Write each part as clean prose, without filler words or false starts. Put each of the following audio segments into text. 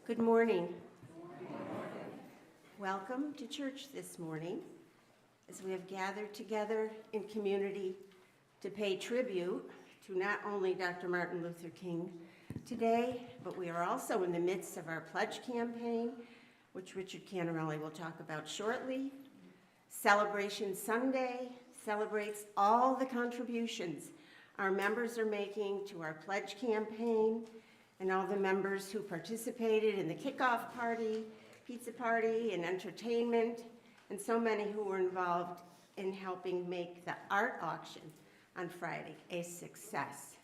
Good morning. Welcome to church this morning as we have gathered together in community to pay tribute to not only Dr. Martin Luther King today, but we are also in the midst of our pledge campaign, which Richard Canarelli will talk about shortly. Celebration Sunday celebrates all the contributions our members are making to our pledge campaign and all the members who participated in the kickoff party, pizza party, and entertainment, and so many who were involved in helping make the art auction on Friday a success.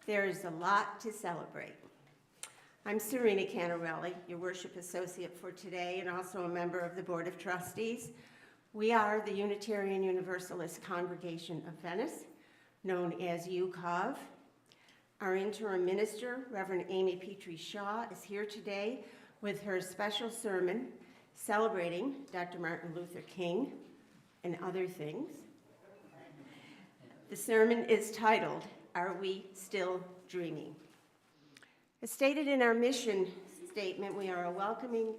There is a lot to celebrate. I'm Serena Canarelli, your worship associate for today, and also a member of the Board of Trustees. We are the Unitarian Universalist Congregation of Venice, known as UCOV. Our interim minister, Reverend Amy Petrie Shaw, is here today with her special sermon celebrating Dr. Martin Luther King and other things. The sermon is titled, Are We Still Dreaming? As stated in our mission statement, we are a welcoming,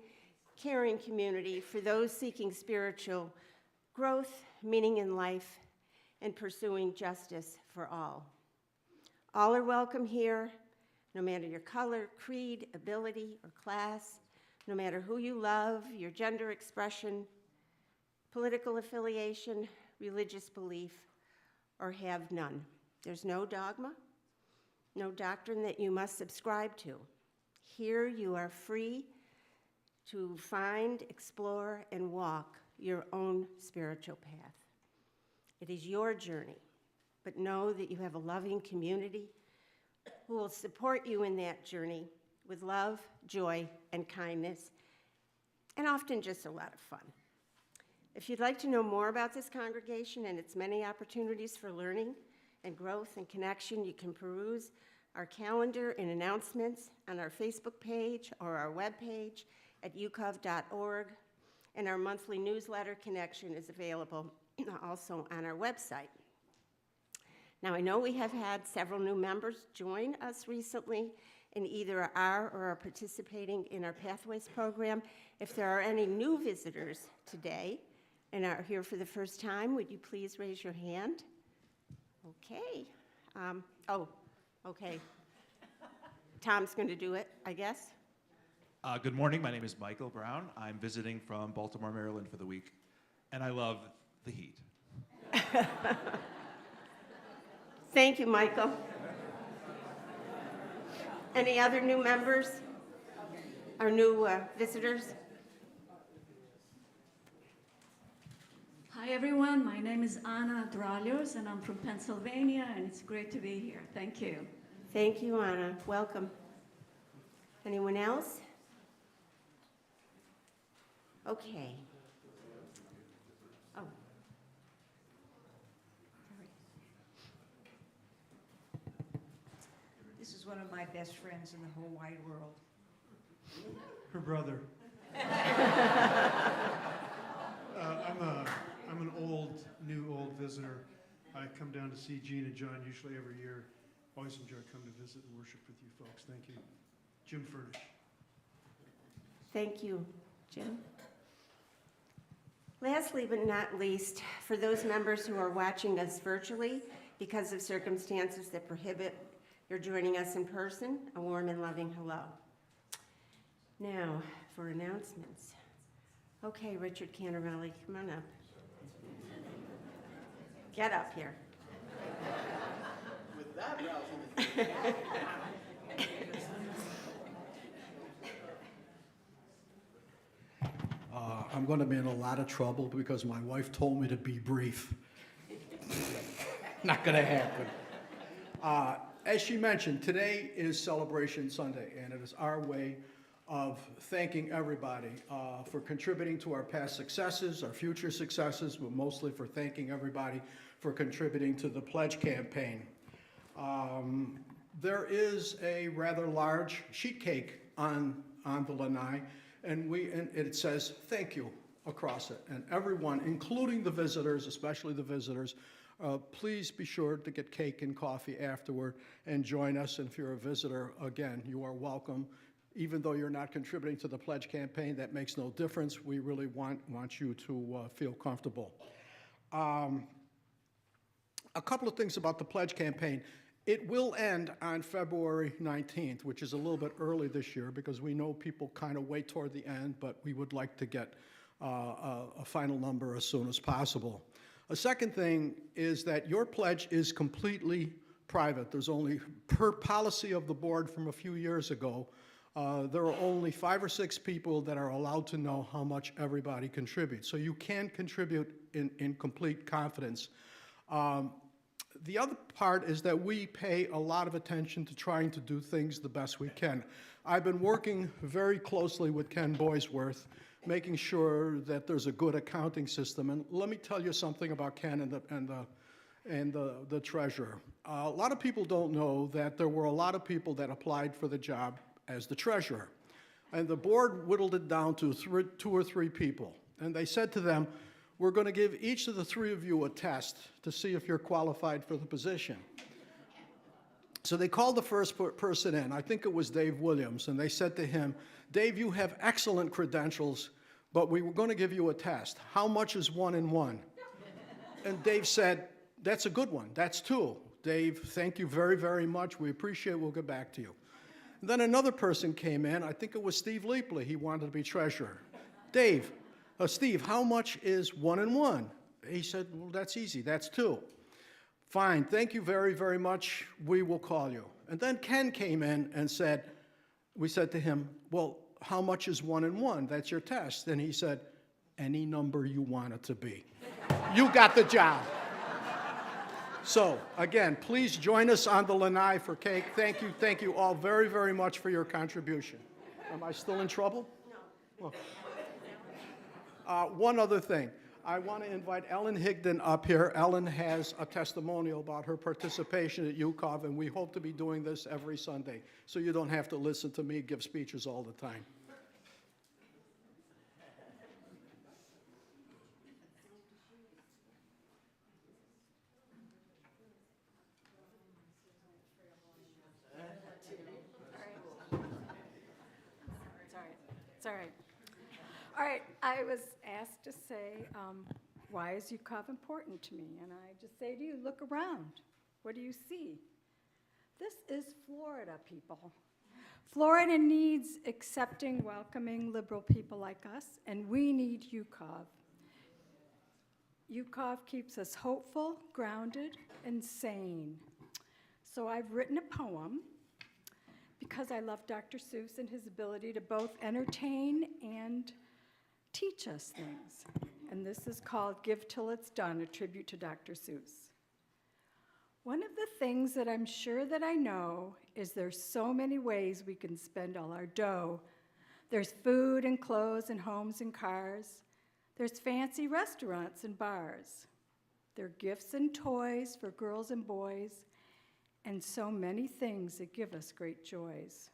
caring community for those seeking spiritual growth, meaning in life, and pursuing justice for all. All are welcome here, no matter your color, creed, ability, or class, no matter who you love, your gender expression, political affiliation, religious belief, or have none. There's no dogma, no doctrine that you must subscribe to. Here you are free to find, explore, and walk your own spiritual path. It is your journey. But know that you have a loving community who will support you in that journey with love, joy, and kindness, and often just a lot of fun. If you'd like to know more about this congregation and its many opportunities for learning and growth and connection, you can peruse our calendar and announcements on our Facebook page or our webpage at ucov.org, and our monthly newsletter connection is available also on our website. Now, I know we have had several new members join us recently and either are or are participating in our Pathways program. If there are any new visitors today and are here for the first time, would you please raise your hand? Okay. Okay. Tom's going to do it, I guess. Good morning. My name is Michael Brown. I'm visiting from Baltimore, Maryland for the week, and I love the heat. Thank you, Michael. Any other new members or new visitors? Hi, everyone. My name is Anna Dralios, and I'm from Pennsylvania, and it's great to be here. Thank you. Thank you, Anna. Welcome. Anyone else? Okay. Oh. This is one of my best friends in the whole wide world. Her brother. I'm an old visitor. I come down to see Gene and John usually every year. Always enjoy coming to visit and worship with you folks. Thank you. Jim Furnish. Thank you, Jim. Lastly but not least, for those members who are watching us virtually because of circumstances that prohibit your joining us in person, a warm and loving hello. Now, for announcements. Okay, Richard Canarelli, come on up. Get up here. With that rousing. I'm going to be in a lot of trouble because my wife told me to be brief. Not going to happen. As she mentioned, today is Celebration Sunday, and it is our way of thanking everybody for contributing to our past successes, our future successes, but mostly for thanking everybody for contributing to the pledge campaign. There is a rather large sheet cake on the lanai, and it says thank you across it. And everyone, including the visitors, especially the visitors, please be sure to get cake and coffee afterward and join us. And if you're a visitor, again, you are welcome. Even though you're not contributing to the pledge campaign, that makes no difference. We really want you to feel comfortable. A couple of things about the pledge campaign. It will end on February 19th, which is a little bit early this year because we know people kind of wait toward the end, but we would like to get a final number as soon as possible. A second thing is that your pledge is completely private. There's only, per policy of the board from a few years ago, there are only 5 or 6 people that are allowed to know how much everybody contributes. So you can contribute in complete confidence. The other part is that we pay a lot of attention to trying to do things the best we can. I've been working very closely with Ken Boysworth, making sure that there's a good accounting system. And let me tell you something about Ken and the treasurer. A lot of people don't know that there were a lot of people that applied for the job as the treasurer. And the board whittled it down to 2 or 3 people. And they said to them, we're going to give each of the 3 of you a test to see if you're qualified for the position. So they called the first person in. I think it was Dave Williams. And they said to him, Dave, you have excellent credentials, but we were going to give you a test. How much is 1 and 1? And Dave said, that's a good one. That's 2. Dave, thank you very, very much. We appreciate it. We'll get back to you. And then another person came in. I think it was Steve Leapley. He wanted to be treasurer. Steve, how much is 1 and 1? He said, well, that's easy. That's 2. Fine. Thank you very, very much. We will call you. And then Ken came in and we said to him, well, how much is 1 and 1? That's your test. And he said, any number you want it to be. You got the job. So, again, please join us on the lanai for cake. Thank you all very, very much for your contribution. Am I still in trouble? No. One other thing. I want to invite Ellen Higdon up here. Ellen has a testimonial about her participation at UCOV, and we hope to be doing this every Sunday, so you don't have to listen to me give speeches all the time. It's all right. All right, I was asked to say, why is UCOV important to me? And I just say to you, look around. What do you see? This is Florida, people. Florida needs accepting, welcoming, liberal people like us, and we need UCOV. UCOV keeps us hopeful, grounded, and sane. So I've written a poem because I love Dr. Seuss and his ability to both entertain and teach us things. And this is called Give Till It's Done, a tribute to Dr. Seuss. One of the things that I'm sure that I know is there's so many ways we can spend all our dough. There's food and clothes and homes and cars. There's fancy restaurants and bars. There are gifts and toys for girls and boys, and so many things that give us great joys.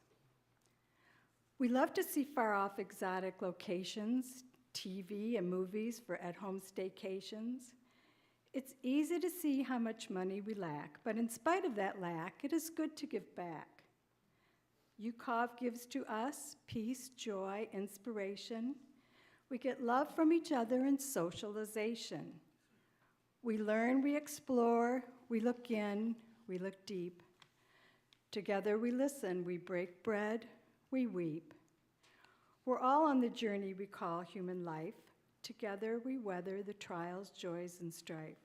We love to see far-off exotic locations, TV and movies for at-home staycations. It's easy to see how much money we lack, but in spite of that lack, it is good to give back. UCOV gives to us peace, joy, inspiration. We get love from each other and socialization. We learn, we explore, we look in, we look deep. Together we listen, we break bread, we weep. We're all on the journey we call human life. Together we weather the trials, joys, and strife.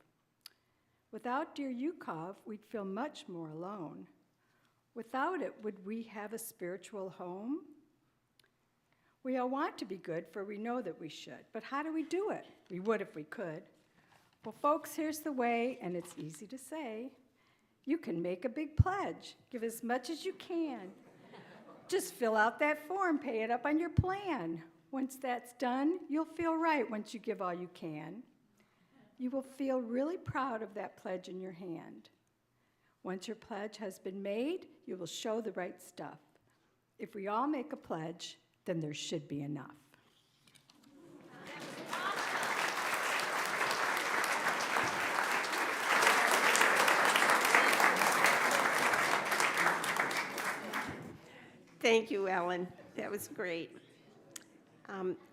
Without dear UCOV, we'd feel much more alone. Without it, would we have a spiritual home? We all want to be good, for we know that we should. But how do we do it? We would if we could. Well, folks, here's the way, and it's easy to say. You can make a big pledge. Give as much as you can. Just fill out that form, pay it up on your plan. Once that's done, you'll feel right once you give all you can. You will feel really proud of that pledge in your hand. Once your pledge has been made, you will show the right stuff. If we all make a pledge, then there should be enough. Thank you, Ellen. That was great.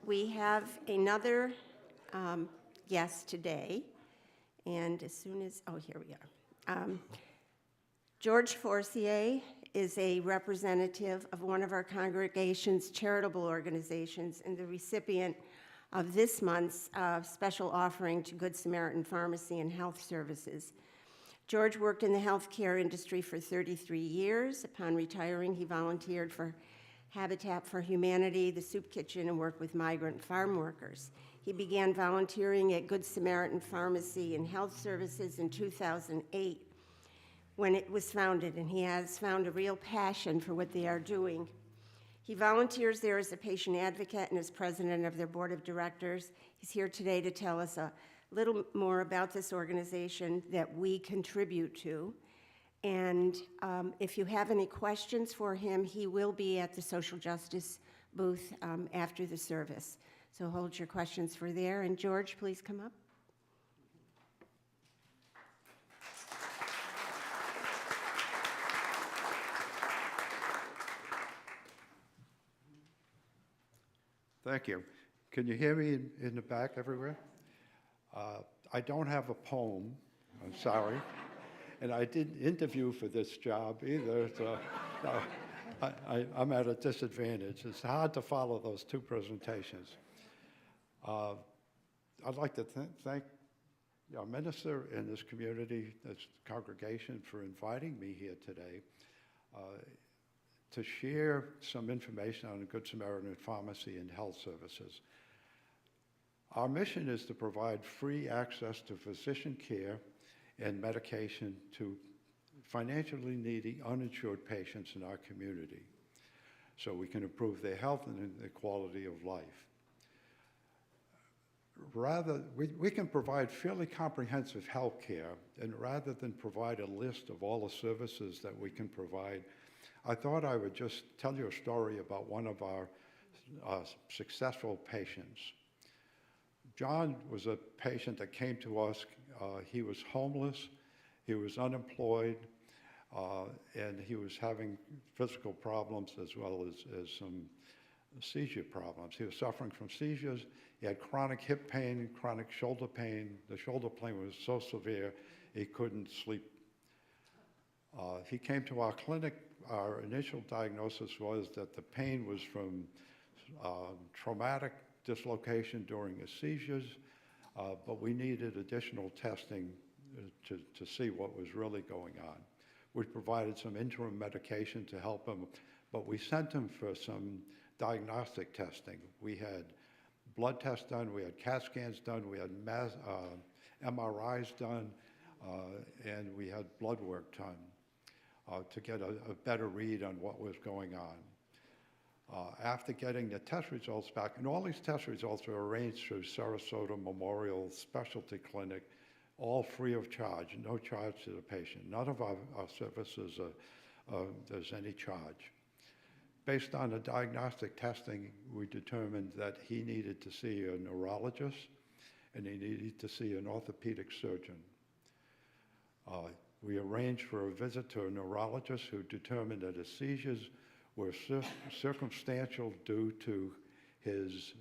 We have another guest today, and as soon as, oh, here we are. George Forcier is a representative of one of our congregation's charitable organizations and the recipient of this month's special offering to Good Samaritan Pharmacy and Health Services. George worked in the healthcare industry for 33 years. Upon retiring, he volunteered for Habitat for Humanity, the Soup Kitchen, and worked with migrant farm workers. He began volunteering at Good Samaritan Pharmacy and Health Services in 2008 when it was founded, and he has found a real passion for what they are doing. He volunteers there as a patient advocate and is president of their board of directors. He's here today to tell us a little more about this organization that we contribute to. And if you have any questions for him, he will be at the social justice booth after the service. So hold your questions for there. And George, please come up. Thank you. Can you hear me in the back everywhere? I don't have a poem, I'm sorry. And I didn't interview for this job either, so I'm at a disadvantage. It's hard to follow those two presentations. I'd like to thank our minister and this community, this congregation, for inviting me here today to share some information on the Good Samaritan Pharmacy and Health Services. Our mission is to provide free access to physician care and medication to financially needy, uninsured patients in our community so we can improve their health and their quality of life. We can provide fairly comprehensive health care, and rather than provide a list of all the services that we can provide, I thought I would just tell you a story about one of our successful patients. John was a patient that came to us. He was homeless, he was unemployed, and he was having physical problems as well as some seizure problems. He was suffering from seizures. He had chronic hip pain, chronic shoulder pain. The shoulder pain was so severe he couldn't sleep. He came to our clinic. Our initial diagnosis was that the pain was from traumatic dislocation during his seizures, but we needed additional testing to see what was really going on. We provided some interim medication to help him, but we sent him for some diagnostic testing. We had blood tests done, we had CAT scans done, we had MRIs done, and we had blood work done to get a better read on what was going on. After getting the test results back, and all these test results were arranged through Sarasota Memorial Specialty Clinic, all free of charge, no charge to the patient. None of our services, there's any charge. Based on the diagnostic testing, we determined that he needed to see a neurologist and he needed to see an orthopedic surgeon. We arranged for a visit to a neurologist who determined that his seizures were circumstantial due to his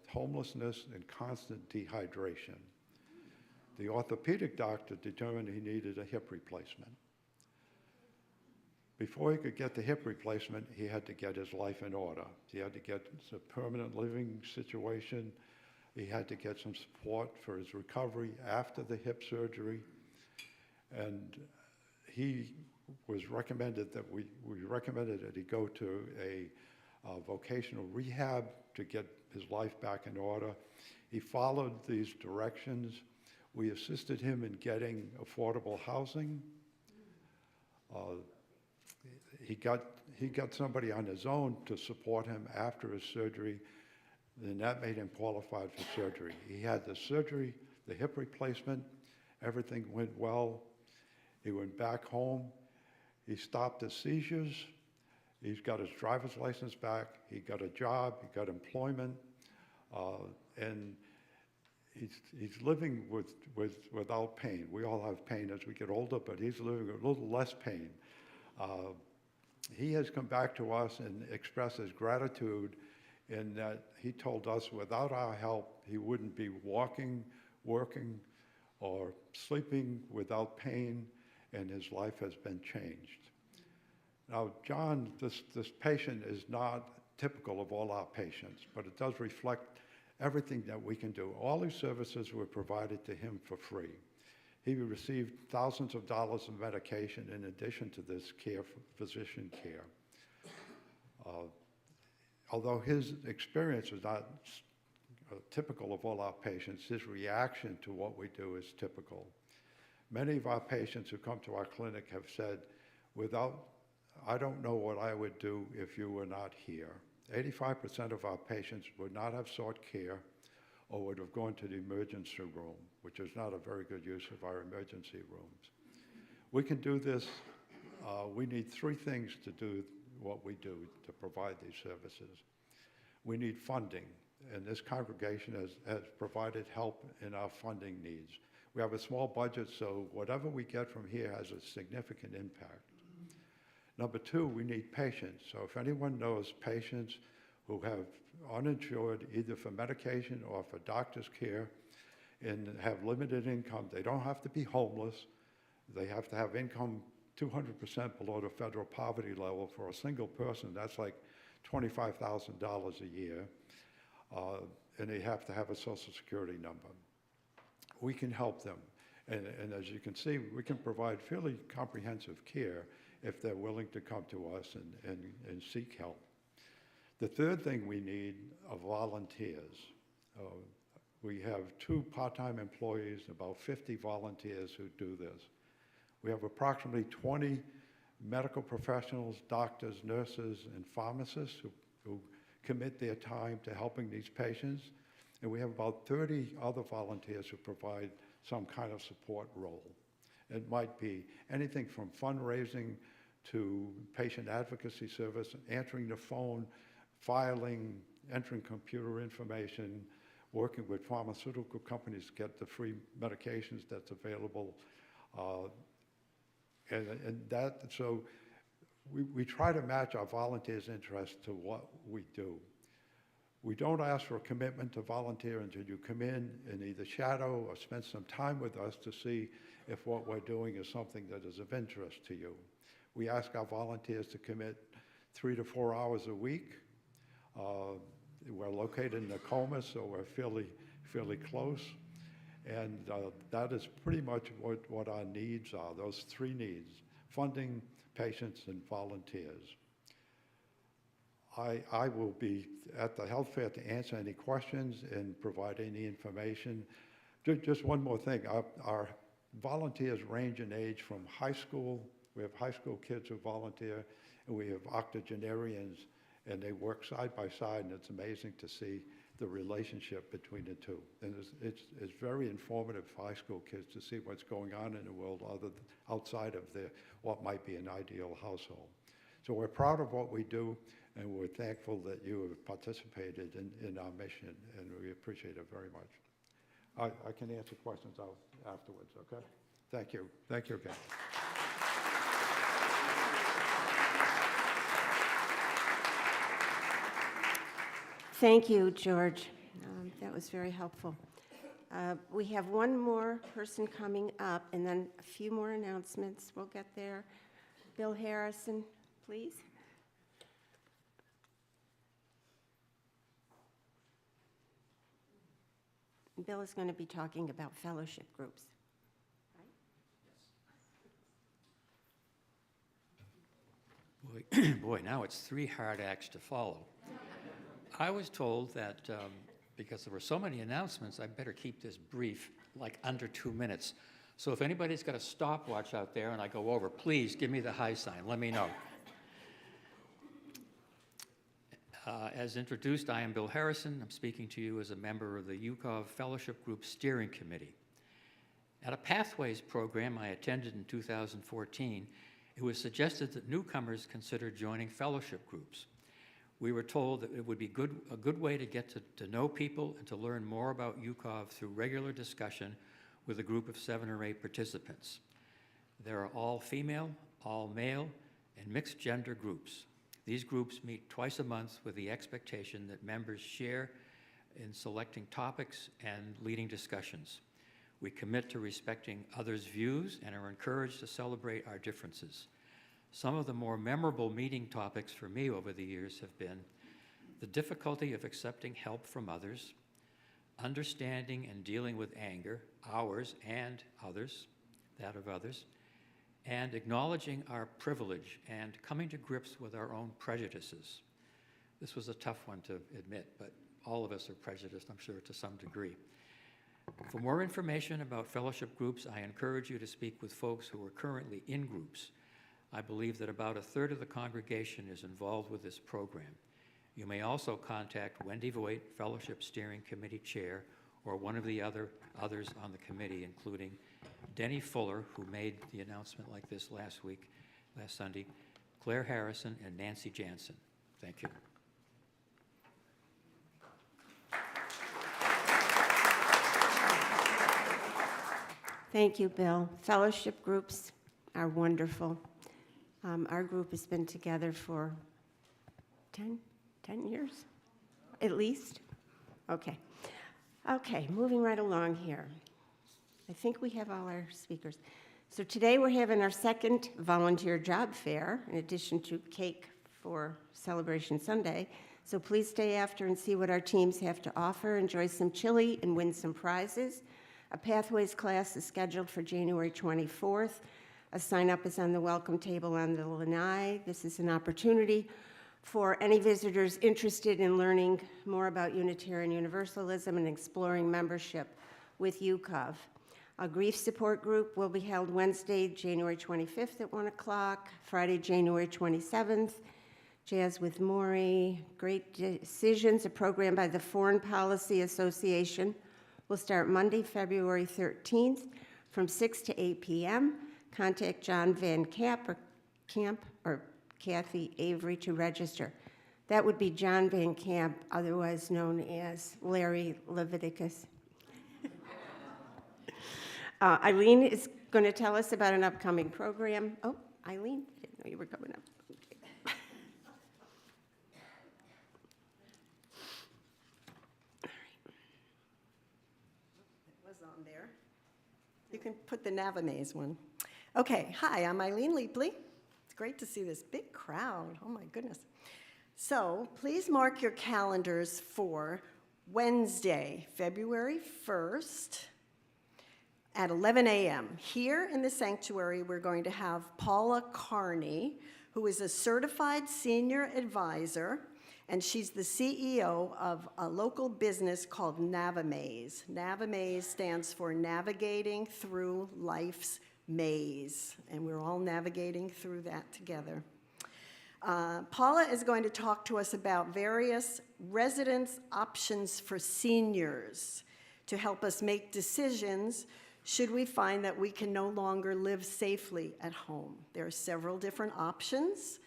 homelessness and constant dehydration. The orthopedic doctor determined he needed a hip replacement. Before he could get the hip replacement, he had to get his life in order. He had to get a permanent living situation. He had to get some support for his recovery after the hip surgery. And he was recommended that we recommended that he go to a vocational rehab to get his life back in order. He followed these directions. We assisted him in getting affordable housing. he got somebody on his own to support him after his surgery, and that made him qualified for surgery. He had the surgery, the hip replacement, everything went well. He went back home. He stopped his seizures. He's got his driver's license back. He got a job. He got employment, and he's living without pain. We all have pain as we get older, but he's living with a little less pain. He has come back to us and expressed his gratitude in that he told us without our help, he wouldn't be walking, working, or sleeping without pain, and his life has been changed. Now, John, this patient is not typical of all our patients, but it does reflect everything that we can do. All these services were provided to him for free. He received thousands of dollars of medication in addition to this care, physician care. Although his experience is not typical of all our patients, his reaction to what we do is typical. Many of our patients who come to our clinic have said, I don't know what I would do if you were not here. 85% of our patients would not have sought care or would have gone to the emergency room, which is not a very good use of our emergency rooms. We can do this. We need three things to do what we do to provide these services. We need funding, and this congregation has provided help in our funding needs. We have a small budget, so whatever we get from here has a significant impact. Number two, we need patients. So if anyone knows patients who have uninsured either for medication or for doctor's care and have limited income, they don't have to be homeless. They have to have income 200% below the federal poverty level for a single person. That's like $25,000 a year. And they have to have a Social Security number. We can help them. And as you can see, we can provide fairly comprehensive care if they're willing to come to us and seek help. The third thing we need are volunteers. We have 2 part-time employees, about 50 volunteers who do this. We have approximately 20 medical professionals, doctors, nurses, and pharmacists who commit their time to helping these patients. And we have about 30 other volunteers who provide some kind of support role. It might be anything from fundraising to patient advocacy service, answering the phone, filing, entering computer information, working with pharmaceutical companies to get the free medications that's available. So we try to match our volunteers' interests to what we do. We don't ask for a commitment to volunteer until you come in and either shadow or spend some time with us to see if what we're doing is something that is of interest to you. We ask our volunteers to commit 3 to 4 hours a week. We're located in Tacoma, so we're fairly close. And that is pretty much what our needs are, those 3 needs: funding, patients, and volunteers. I will be at the health fair to answer any questions and provide any information. Just one more thing. Our volunteers range in age from high school. We have high school kids who volunteer, and we have octogenarians, and they work side by side, and it's amazing to see the relationship between the two. And it's very informative for high school kids to see what's going on in the world outside of what might be an ideal household. So we're proud of what we do, and we're thankful that you have participated in our mission, and we appreciate it very much. I can answer questions afterwards, okay? Thank you. Thank you again. Thank you, George. That was very helpful. We have one more person coming up, and then a few more announcements. We'll get there. Bill Harrison, please. Bill is going to be talking about fellowship groups. Boy, now it's 3 hard acts to follow. I was told that because there were so many announcements, I better keep this brief, like under 2 minutes. So if anybody's got a stopwatch out there and I go over, please give me the high sign. Let me know. As introduced, I am Bill Harrison. I'm speaking to you as a member of the UCOV Fellowship Group Steering Committee. At a Pathways program I attended in 2014, it was suggested that newcomers consider joining fellowship groups. We were told that it would be a good way to get to know people and to learn more about UCOV through regular discussion with a group of 7 or 8 participants. There are all female, all male, and mixed gender groups. These groups meet twice a month with the expectation that members share in selecting topics and leading discussions. We commit to respecting others' views and are encouraged to celebrate our differences. Some of the more memorable meeting topics for me over the years have been the difficulty of accepting help from others, understanding and dealing with anger, ours and others, that of others, and acknowledging our privilege and coming to grips with our own prejudices. This was a tough one to admit, but all of us are prejudiced, I'm sure, to some degree. For more information about fellowship groups, I encourage you to speak with folks who are currently in groups. I believe that about 1/3 of the congregation is involved with this program. You may also contact Wendy Voigt, Fellowship Steering Committee Chair, or one of the others on the committee, including Denny Fuller, who made the announcement like this last Sunday, Claire Harrison, and Nancy Jansen. Thank you. Thank you, Bill. Fellowship groups are wonderful. Our group has been together for 10 years, at least. Okay, moving right along here. I think we have all our speakers. So today we're having our second volunteer job fair, in addition to cake for Celebration Sunday. So please stay after and see what our teams have to offer. Enjoy some chili and win some prizes. A Pathways class is scheduled for January 24th. A sign-up is on the welcome table on the lanai. This is an opportunity for any visitors interested in learning more about Unitarian Universalism and exploring membership with UCOV. A grief support group will be held Wednesday, January 25th at 1 o'clock, Friday, January 27th. Jazz with Maury, Great Decisions, a program by the Foreign Policy Association, will start Monday, February 13th from 6 to 8 p.m. Contact John Van Camp or Kathy Avery to register. That would be John Van Camp, otherwise known as Larry Leviticus. Eileen is going to tell us about an upcoming program. Oh, Eileen, I didn't know you were coming up. Okay. All right. It was on there. You can put the Navamaze one. Okay, hi, I'm Eileen Leapley. It's great to see this big crowd. Oh my goodness. So please mark your calendars for Wednesday, February 1st at 11 a.m. Here in the sanctuary, we're going to have Paula Carney, who is a certified senior advisor, and she's the CEO of a local business called Navamaze. Navamaze stands for Navigating Through Life's Maze, and we're all navigating through that together. Paula is going to talk to us about various residence options for seniors to help us make decisions should we find that we can no longer live safely at home. There are several different options,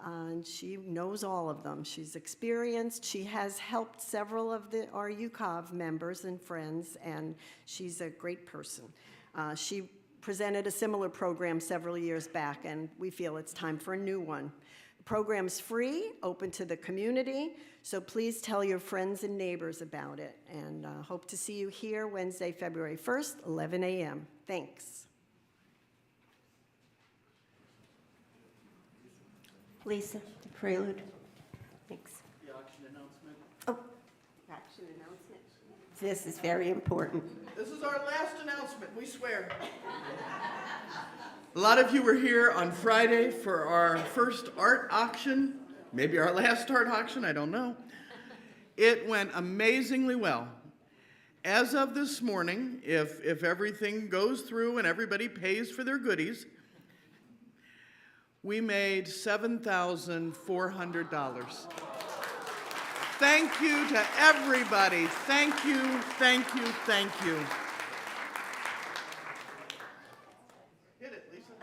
and she knows all of them. She's experienced. She has helped several of our UCOV members and friends, and she's a great person. She presented a similar program several years back, and we feel it's time for a new one. The program's free, open to the community, so please tell your friends and neighbors about it, and hope to see you here Wednesday, February 1st, 11 a.m. Thanks. Lisa, the prelude. Thanks. The auction announcement. Oh, auction announcement. This is very important. This is our last announcement, we swear. A lot of you were here on Friday for our first art auction, maybe our last art auction, I don't know. It went amazingly well. As of this morning, if everything goes through and everybody pays for their goodies, we made $7,400. Thank you to everybody. Thank you, thank you, thank you. Hit it, Lisa.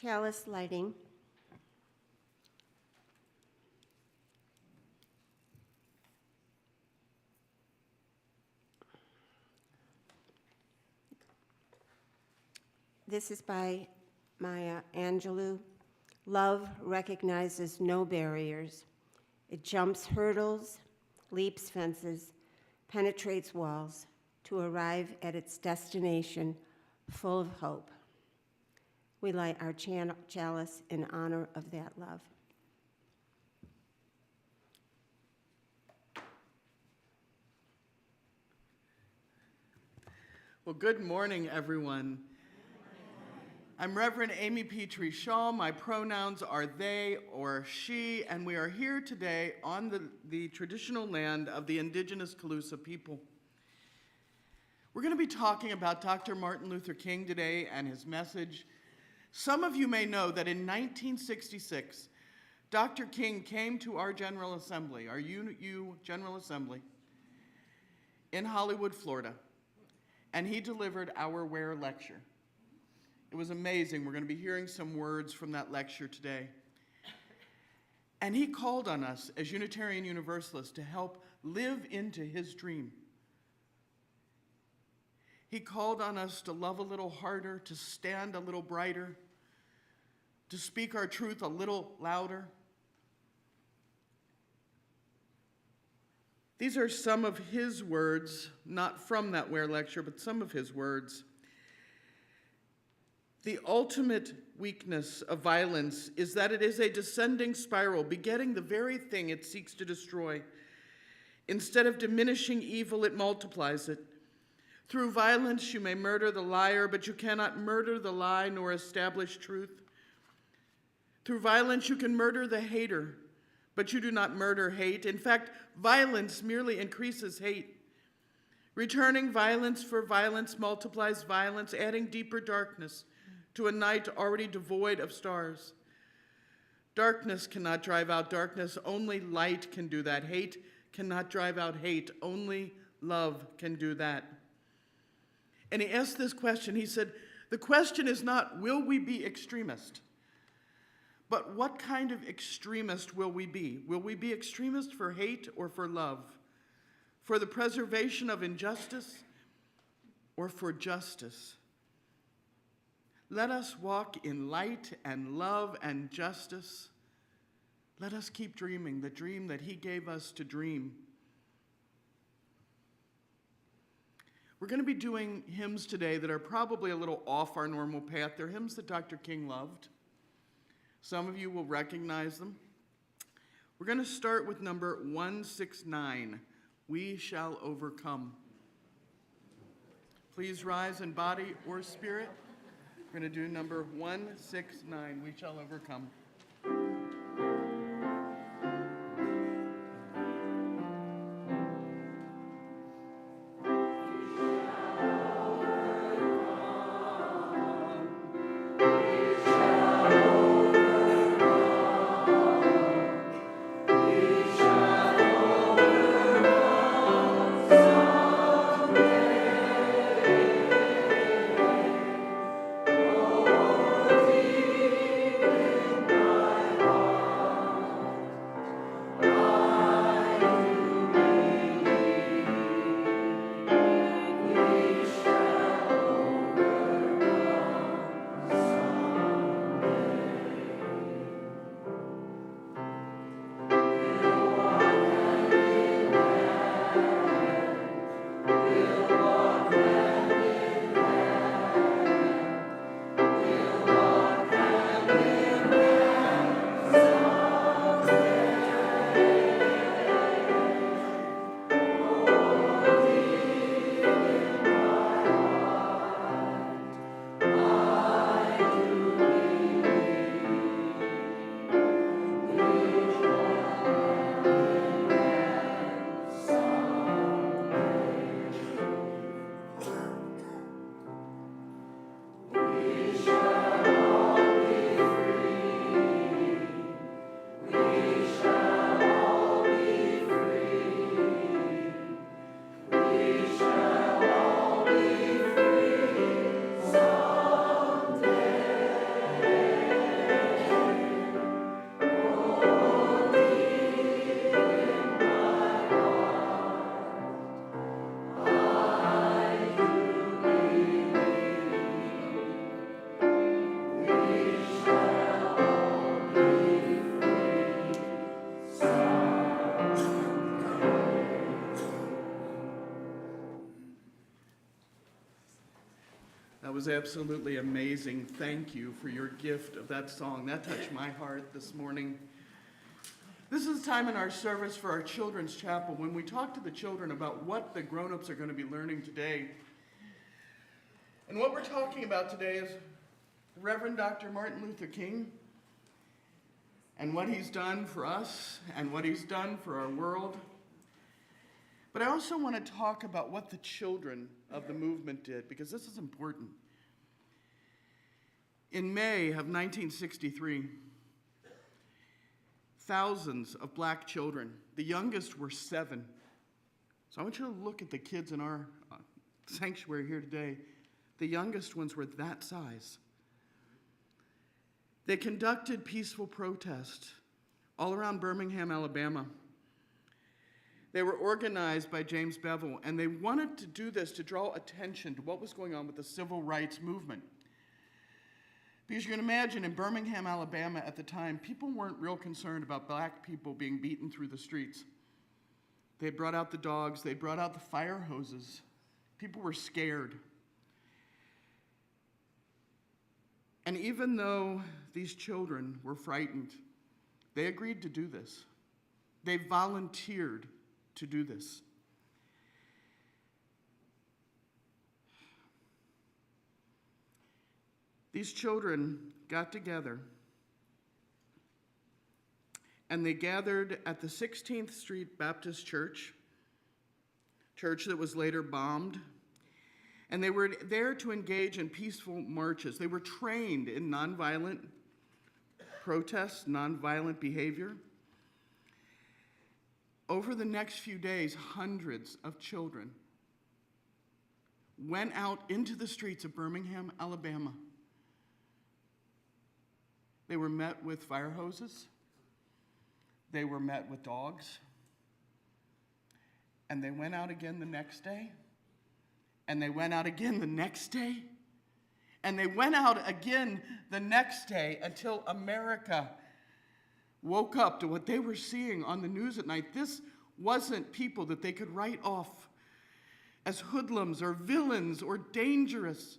Chalice lighting. This is by Maya Angelou. Love recognizes no barriers. It jumps hurdles, leaps fences, penetrates walls to arrive at its destination full of hope. We light our chalice in honor of that love. Well, good morning, everyone. I'm Reverend Amy Petrie Shaw. My pronouns are they or she, and we are here today on the traditional land of the indigenous Calusa people. We're going to be talking about Dr. Martin Luther King today and his message. Some of you may know that in 1966, Dr. King came to our General Assembly, our UU General Assembly, in Hollywood, Florida, and he delivered our Where lecture. It was amazing. We're going to be hearing some words from that lecture today. And he called on us as Unitarian Universalists to help live into his dream. He called on us to love a little harder, to stand a little brighter, to speak our truth a little louder. These are some of his words, not from that Where lecture, but some of his words. The ultimate weakness of violence is that it is a descending spiral, begetting the very thing it seeks to destroy. Instead of diminishing evil, it multiplies it. Through violence, you may murder the liar, but you cannot murder the lie nor establish truth. Through violence, you can murder the hater, but you do not murder hate. In fact, violence merely increases hate. Returning violence for violence multiplies violence, adding deeper darkness to a night already devoid of stars. Darkness cannot drive out darkness. Only light can do that. Hate cannot drive out hate. Only love can do that. And he asked this question. He said, the question is not, will we be extremist? But what kind of extremist will we be? Will we be extremist for hate or for love? For the preservation of injustice or for justice? Let us walk in light and love and justice. Let us keep dreaming the dream that he gave us to dream. We're going to be doing hymns today that are probably a little off our normal path. They're hymns that Dr. King loved. Some of you will recognize them. We're going to start with number 169, We Shall Overcome. Please rise in body or spirit. We're going to do number 169, We Shall Overcome. That was absolutely amazing. Thank you for your gift of that song. That touched my heart this morning. This is time in our service for our children's chapel when we talk to the children about what the grown-ups are going to be learning today. And what we're talking about today is the Reverend Dr. Martin Luther King and what he's done for us and what he's done for our world. But I also want to talk about what the children of the movement did, because this is important. In May of 1963, thousands of black children, the youngest were 7. So I want you to look at the kids in our sanctuary here today. The youngest ones were that size. They conducted peaceful protests all around Birmingham, Alabama. They were organized by James Bevel, and they wanted to do this to draw attention to what was going on with the civil rights movement. Because you can imagine in Birmingham, Alabama at the time, people weren't real concerned about black people being beaten through the streets. They brought out the dogs, they brought out the fire hoses. People were scared. And even though these children were frightened, they agreed to do this. They volunteered to do this. These children got together and they gathered at the 16th Street Baptist Church that was later bombed. And they were there to engage in peaceful marches. They were trained in nonviolent protests, nonviolent behavior. Over the next few days, hundreds of children went out into the streets of Birmingham, Alabama. They were met with fire hoses. They were met with dogs. And they went out again the next day. And they went out again the next day. And they went out again the next day until America woke up to what they were seeing on the news at night. This wasn't people that they could write off as hoodlums or villains or dangerous.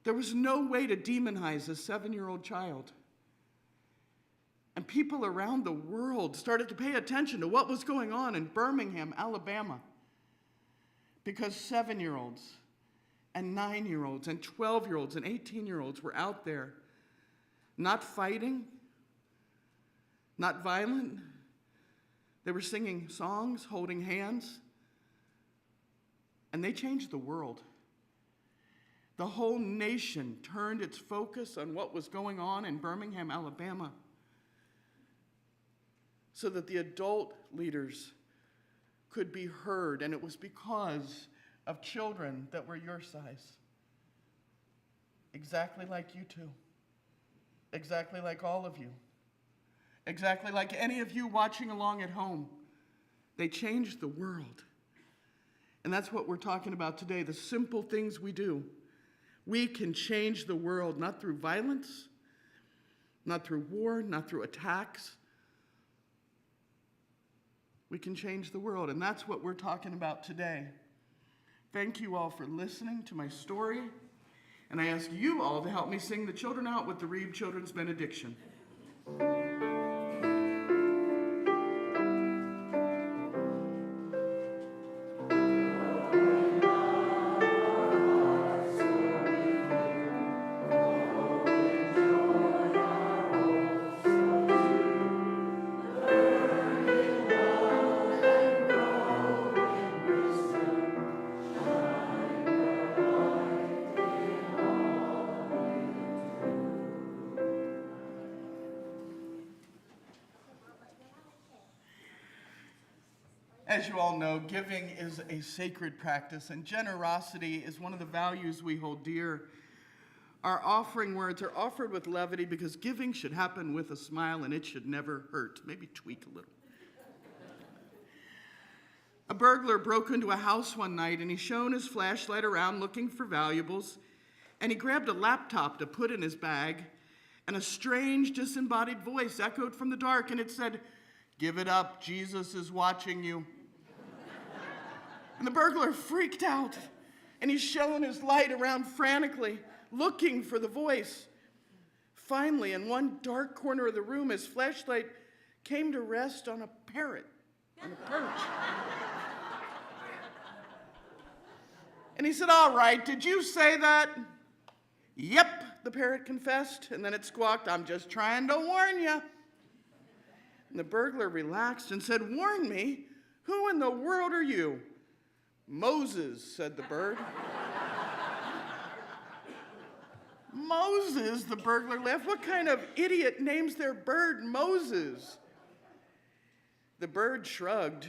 There was no way to demonize a 7-year-old child. And people around the world started to pay attention to what was going on in Birmingham, Alabama. Because 7-year-olds and 9-year-olds and 12-year-olds and 18-year-olds were out there, not fighting, not violent. They were singing songs, holding hands, and they changed the world. The whole nation turned its focus on what was going on in Birmingham, Alabama, so that the adult leaders could be heard, and it was because of children that were your size. Exactly like you two. Exactly like all of you. Exactly like any of you watching along at home. They changed the world. And that's what we're talking about today, the simple things we do. We can change the world, not through violence, not through war, not through attacks. We can change the world, and that's what we're talking about today. Thank you all for listening to my story, and I ask you all to help me sing the children out with the Reeb Children's Benediction. As you all know, giving is a sacred practice, and generosity is one of the values we hold dear. Our offering words are offered with levity because giving should happen with a smile and it should never hurt. Maybe tweak a little. A burglar broke into a house one night and he shone his flashlight around looking for valuables, and he grabbed a laptop to put in his bag, and a strange disembodied voice echoed from the dark, and it said, "Give it up, Jesus is watching you." And the burglar freaked out, and he's shone his light around frantically, looking for the voice. Finally, in one dark corner of the room, his flashlight came to rest on a parrot, on a perch. And he said, "All right, did you say that?" "Yep," the parrot confessed, and then it squawked, "I'm just trying to warn you." And the burglar relaxed and said, "Warn me? Who in the world are you?" "Moses," said the bird. "Moses?" the burglar laughed. "What kind of idiot names their bird Moses?" The bird shrugged,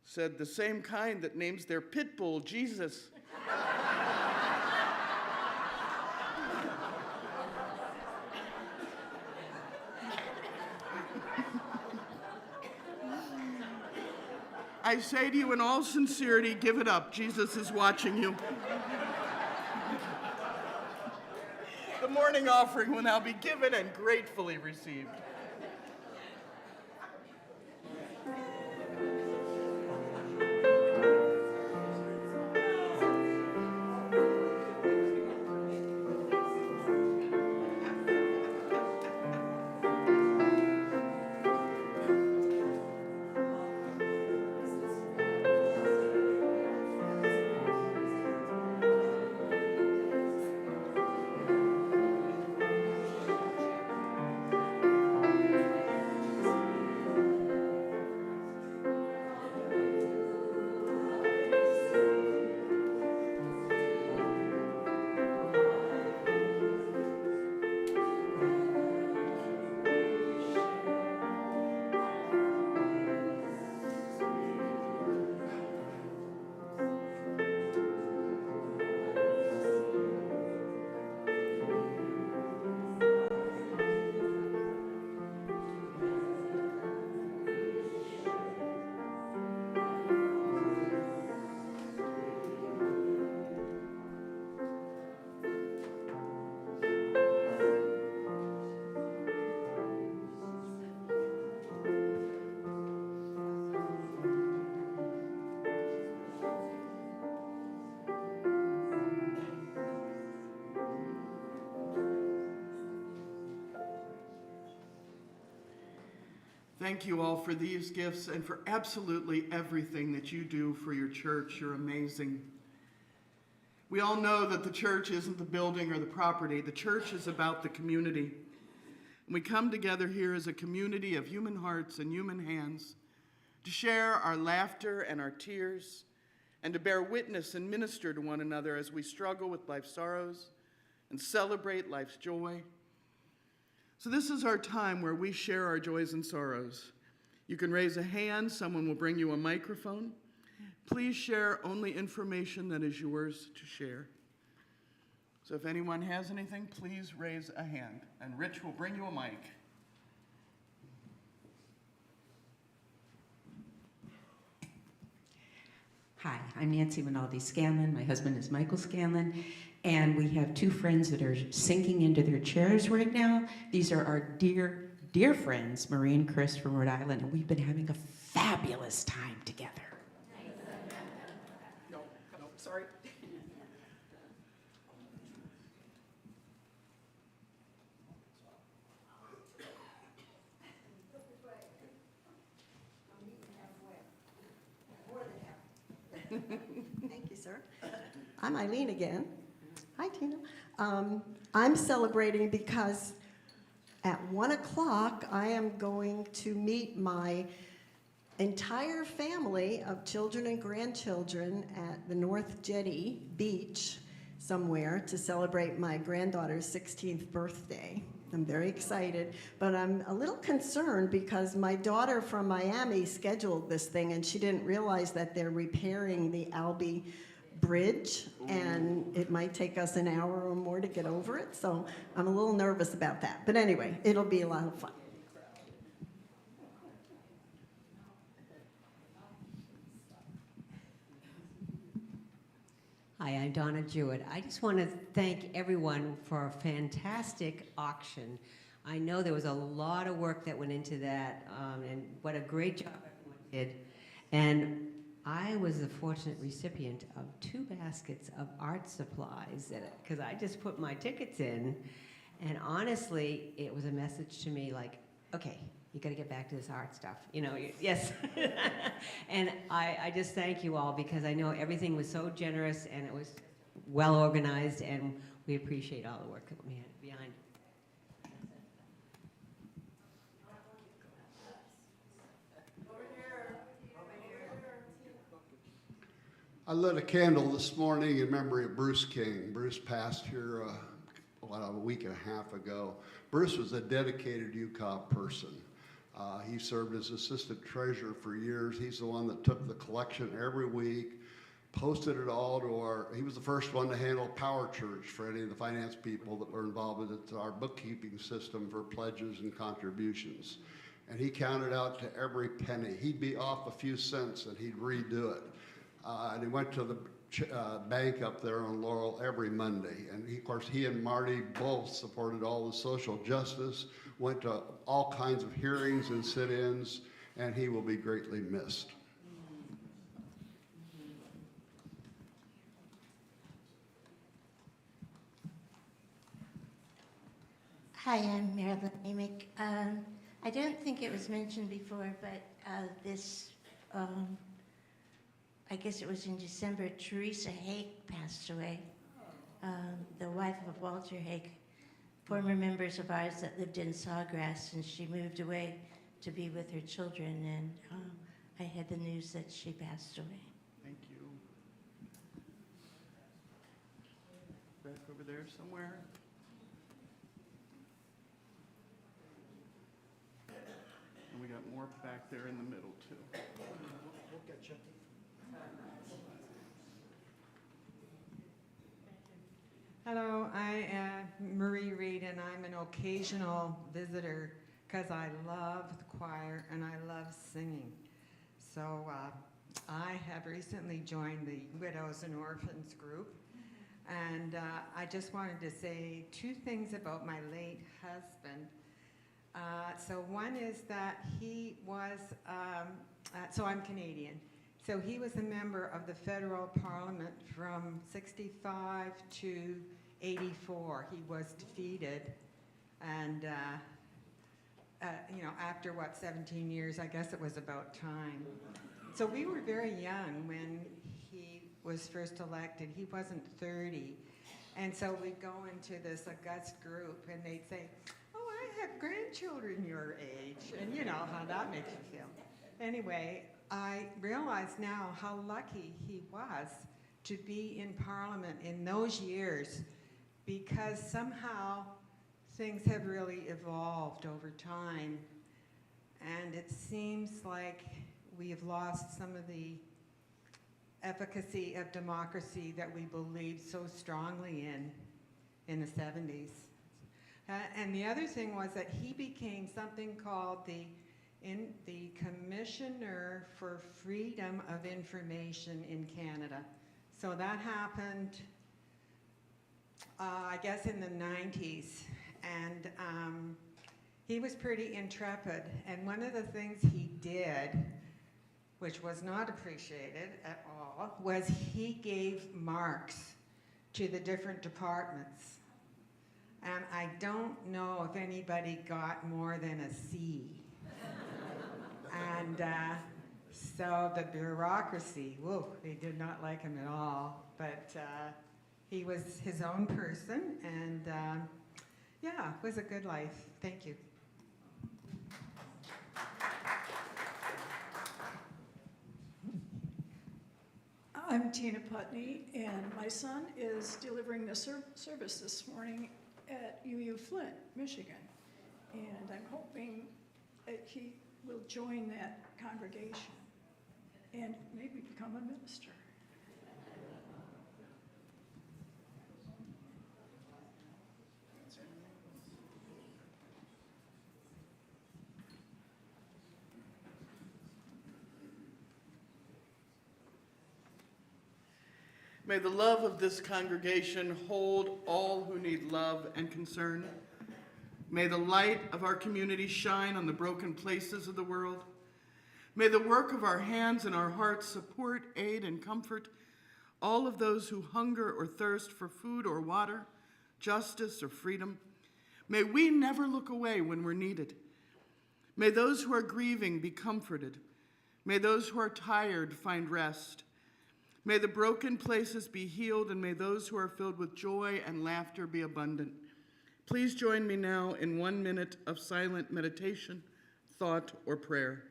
said, "The same kind that names their pit bull Jesus." I say to you in all sincerity, give it up. Jesus is watching you. The morning offering will now be given and gratefully received. Thank you all for these gifts and for absolutely everything that you do for your church. You're amazing. We all know that the church isn't the building or the property. The church is about the community. And we come together here as a community of human hearts and human hands to share our laughter and our tears and to bear witness and minister to one another as we struggle with life's sorrows and celebrate life's joy. So this is our time where we share our joys and sorrows. You can raise a hand. Someone will bring you a microphone. Please share only information that is yours to share. So if anyone has anything, please raise a hand, and Rich will bring you a mic. Hi, I'm Nancy Rinaldi Scanlon. My husband is Michael Scanlon, and we have two friends that are sinking into their chairs right now. These are our dear, dear friends, Marie and Chris from Rhode Island, and we've been having a fabulous time together. No, sorry. Thank you, sir. I'm Eileen again. Hi, Tina. I'm celebrating because at 1 o'clock I am going to meet my entire family of children and grandchildren at the North Jetty Beach somewhere to celebrate my granddaughter's 16th birthday. I'm very excited, but I'm a little concerned because my daughter from Miami scheduled this thing and she didn't realize that they're repairing the Albee Bridge and it might take us an hour or more to get over it, so I'm a little nervous about that. But anyway, it'll be a lot of fun. Hi, I'm Donna Jewett. I just want to thank everyone for a fantastic auction. I know there was a lot of work that went into that, and what a great job everyone did. And I was the fortunate recipient of 2 baskets of art supplies, because I just put my tickets in, and honestly, it was a message to me like, okay, you got to get back to this art stuff, yes. And I just thank you all because I know everything was so generous and it was well organized, and we appreciate all the work that we had behind it. I lit a candle this morning in memory of Bruce King. Bruce passed here about a week and a half ago. Bruce was a dedicated UCOB person. He served as assistant treasurer for years. He's the one that took the collection every week, posted it all to he was the first one to handle Power Church for any of the finance people that were involved in our bookkeeping system for pledges and contributions. And he counted out to every penny. He'd be off a few cents and he'd redo it. And he went to the bank up there on Laurel every Monday. And of course, he and Marty both supported all the social justice, went to all kinds of hearings and sit-ins, and he will be greatly missed. Hi, I'm Marilyn Amick. I don't think it was mentioned before, but I guess it was in December, Teresa Haig passed away, the wife of Walter Haig, former members of ours that lived in Sawgrass, and she moved away to be with her children, and I had the news that she passed away. Thank you. Back over there somewhere. And we got more back there in the middle, too. We'll get you. Hello, I am Marie Reed, and I'm an occasional visitor because I love the choir and I love singing. So I have recently joined the Widows and Orphans group, and I just wanted to say 2 things about my late husband. So one is that he was, so I'm Canadian. So he was a member of the federal parliament from 65 to 84. He was defeated, and after what, 17 years, I guess it was about time. So we were very young when he was first elected. He wasn't 30. And so we'd go into this august group and they'd say, oh, I have grandchildren your age. And you know how that makes you feel. Anyway, I realize now how lucky he was to be in Parliament in those years, because somehow things have really evolved over time. And it seems like we have lost some of the efficacy of democracy that we believed so strongly in the 70s. And the other thing was that he became something called the Commissioner for Freedom of Information in Canada. So that happened, I guess, in the 90s. And he was pretty intrepid. And one of the things he did, which was not appreciated at all, was he gave marks to the different departments. And I don't know if anybody got more than a C. And so the bureaucracy, whoa, they did not like him at all. But he was his own person, and yeah, it was a good life. Thank you. I'm Tina Putney, and my son is delivering the service this morning at UU Flint, Michigan. And I'm hoping that he will join that congregation and maybe become a minister. May the love of this congregation hold all who need love and concern. May the light of our community shine on the broken places of the world. May the work of our hands and our hearts support, aid, and comfort all of those who hunger or thirst for food or water, justice or freedom. May we never look away when we're needed. May those who are grieving be comforted. May those who are tired find rest. May the broken places be healed, and may those who are filled with joy and laughter be abundant. Please join me now in 1 minute of silent meditation, thought, or prayer.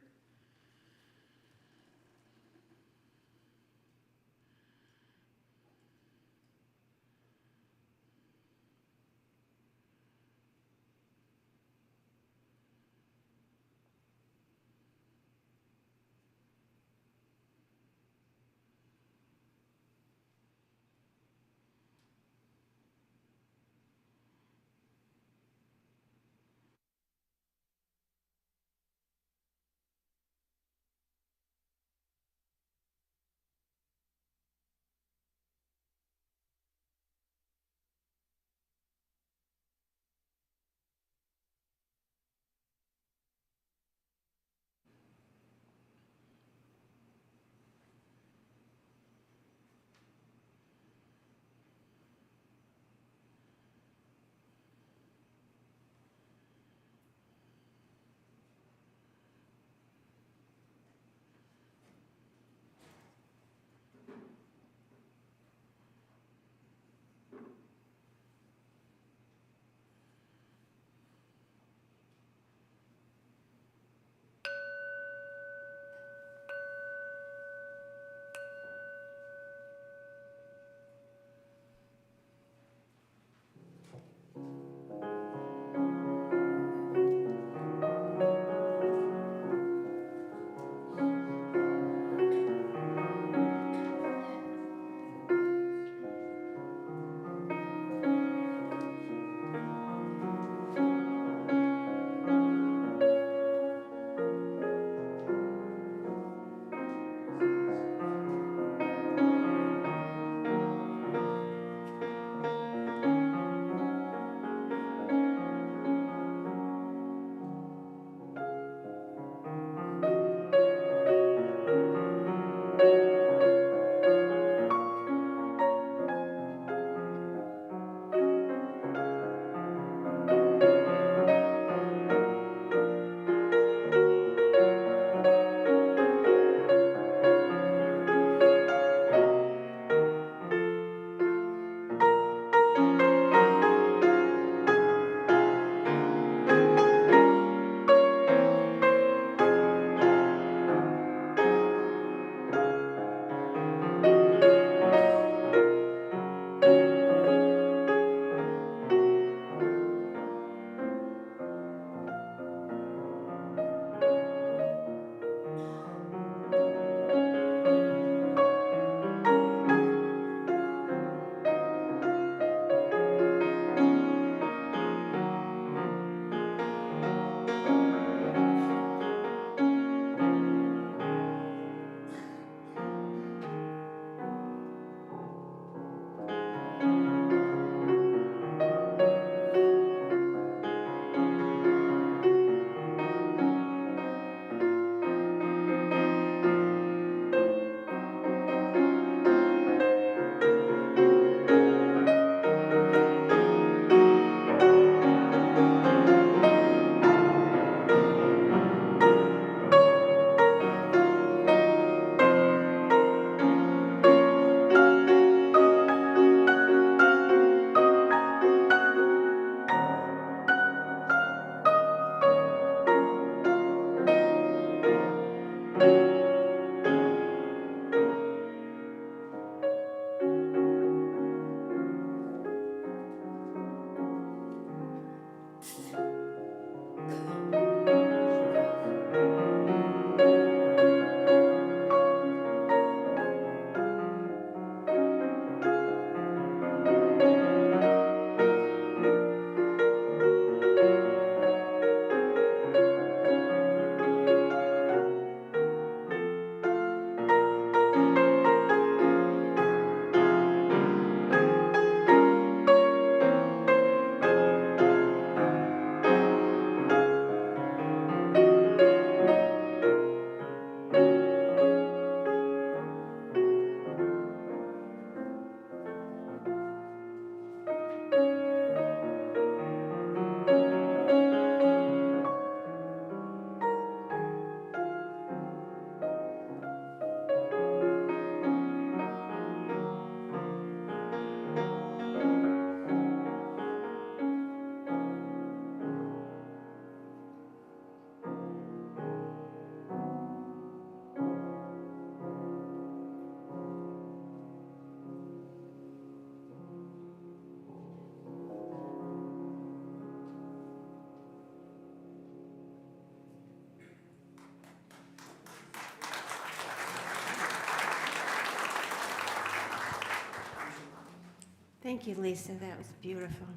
Thank you, Lisa. That was beautiful.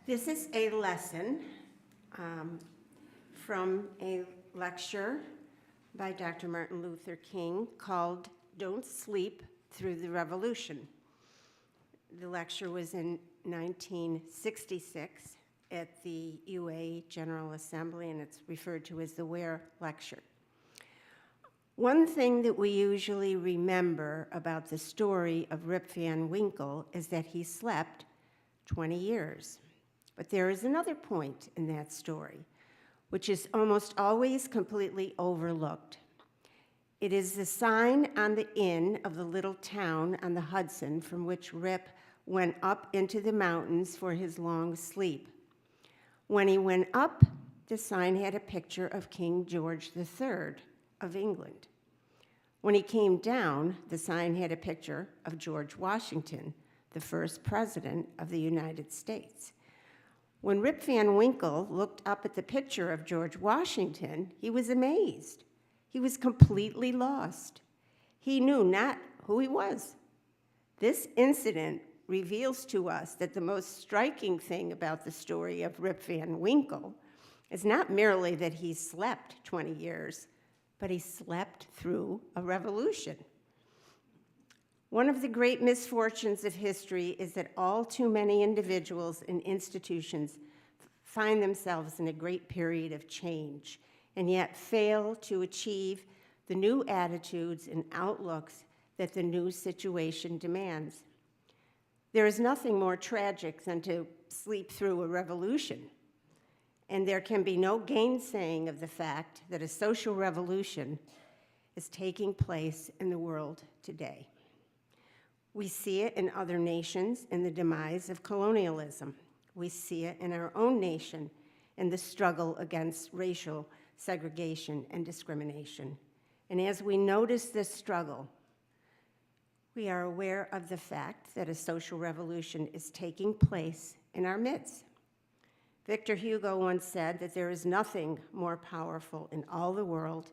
This is a lesson from a lecture by Dr. Martin Luther King called "Don't Sleep Through the Revolution." The lecture was in 1966 at the UA General Assembly, and it's referred to as the Ware Lecture. One thing that we usually remember about the story of Rip Van Winkle is that he slept 20 years. But there is another point in that story, which is almost always completely overlooked. It is the sign on the inn of the little town on the Hudson from which Rip went up into the mountains for his long sleep. When he went up, the sign had a picture of King George III of England. When he came down, the sign had a picture of George Washington, the first president of the United States. When Rip Van Winkle looked up at the picture of George Washington, he was amazed. He was completely lost. He knew not who he was. This incident reveals to us that the most striking thing about the story of Rip Van Winkle is not merely that he slept 20 years, but he slept through a revolution. One of the great misfortunes of history is that all too many individuals and institutions find themselves in a great period of change and yet fail to achieve the new attitudes and outlooks that the new situation demands. There is nothing more tragic than to sleep through a revolution, and there can be no gainsaying of the fact that a social revolution is taking place in the world today. We see it in other nations in the demise of colonialism. We see it in our own nation in the struggle against racial segregation and discrimination. And as we notice this struggle, we are aware of the fact that a social revolution is taking place in our midst. Victor Hugo once said that there is nothing more powerful in all the world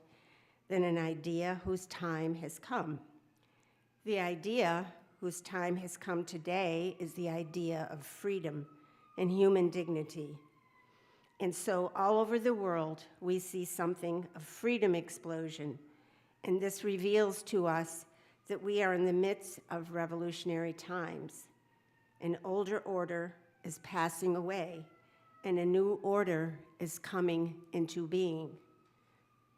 than an idea whose time has come. The idea whose time has come today is the idea of freedom and human dignity. And so all over the world, we see something of freedom explosion, and this reveals to us that we are in the midst of revolutionary times. An older order is passing away, and a new order is coming into being